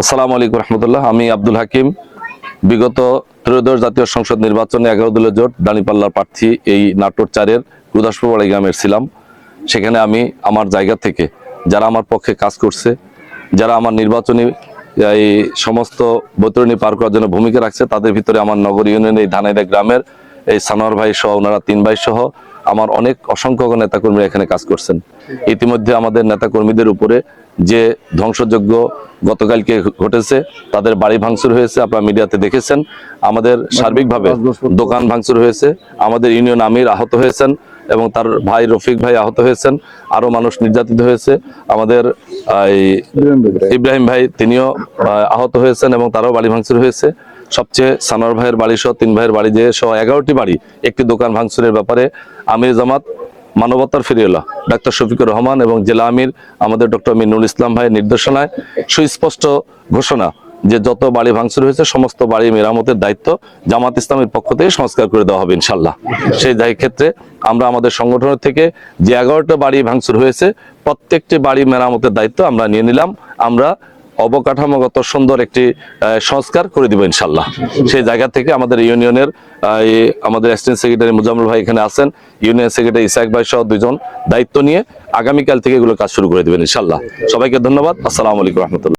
আসসালামু আলাইকুম রহমতুল্লাহ। আমি আব্দুল হাকিম, বিগত ত্রয়োদশ জাতীয় সংসদ নির্বাচনে 11 দলীয় জোট দাঁড়িপাল্লার প্রার্থী এই নাটোর 4-এর গুরদাসপুর গ্রামের ছিলাম। সেখানে আমি আমার জায়গা থেকে যারা আমার পক্ষে কাজ করছে, যারা আমার নির্বাচনী এই সমস্ত বৈতরণী পার করার জন্য ভূমিকা রাখছে, তাদের ভিতরে আমার নগর ইউনিয়নের এই ধানাইদা গ্রামের এই সানোয়ার ভাই সহ ওনারা 3 ভাই সহ আমার অনেক অসংখ্য নেতাকর্মী এখানে কাজ করছেন। ইতিমধ্যে আমাদের নেতাকর্মীদের উপরে যে ধ্বংসযজ্ঞ গতকালকে ঘটেছে, তাদের বাড়ি ভাঙচুর হয়েছে, আপনারা মিডিয়াতে দেখেছেন। আমাদের সার্বিকভাবে দোকান ভাঙচুর হয়েছে, আমাদের ইউনিয়ন আমির আহত হয়েছেন এবং তার ভাই রফিক ভাই আহত হয়েছেন, আরো মানুষ নির্যাতিত হয়েছে। আমাদের ইব্রাহিম ভাই তিনিও আহত হয়েছেন এবং তারও বাড়ি ভাঙচুর হয়েছে। সবচেয়ে সানোয়ার ভাইয়ের বাড়ি সহ 3 ভাইয়ের বাড়ি যে সহ 11টি বাড়ি, একটি দোকান ভাঙচুরের ব্যাপারে আমির জামাত মানবতার ফিরিওয়ালা ডাক্তার শফিকুর রহমান এবং জেলা আমির আমাদের ডক্টর মিনুল ইসলাম ভাইয়ের নির্দেশনায় সুস্পষ্ট ঘোষণা যে যত বাড়ি ভাঙচুর হয়েছে সমস্ত বাড়ি মেরামতের দায়িত্ব জামাত ইসলামের পক্ষ থেকে সংস্কার করে দেওয়া হবে ইনশাল্লাহ। সেই ক্ষেত্রে আমরা আমাদের সংগঠনের থেকে যে 11টা বাড়ি ভাঙচুর হয়েছে প্রত্যেকটি বাড়ি মেরামতের দায়িত্ব আমরা নিয়ে নিলাম। আমরা অবকাঠামোগত সুন্দর একটি সংস্কার করে দিব ইনশাল্লাহ। সেই জায়গা থেকে আমাদের ইউনিয়নের আমাদের অ্যাসিস্ট্যান্ট সেক্রেটারি মুজাম্মল ভাই এখানে আছেন, ইউনিয়ন সেক্রেটারি ইসাক ভাই সহ 2 জন দায়িত্ব নিয়ে আগামীকাল থেকে এগুলো কাজ শুরু করে দেবেন ইনশাল্লাহ। সবাইকে ধন্যবাদ। আসসালামু আলাইকুম রহমতুল্লাহ।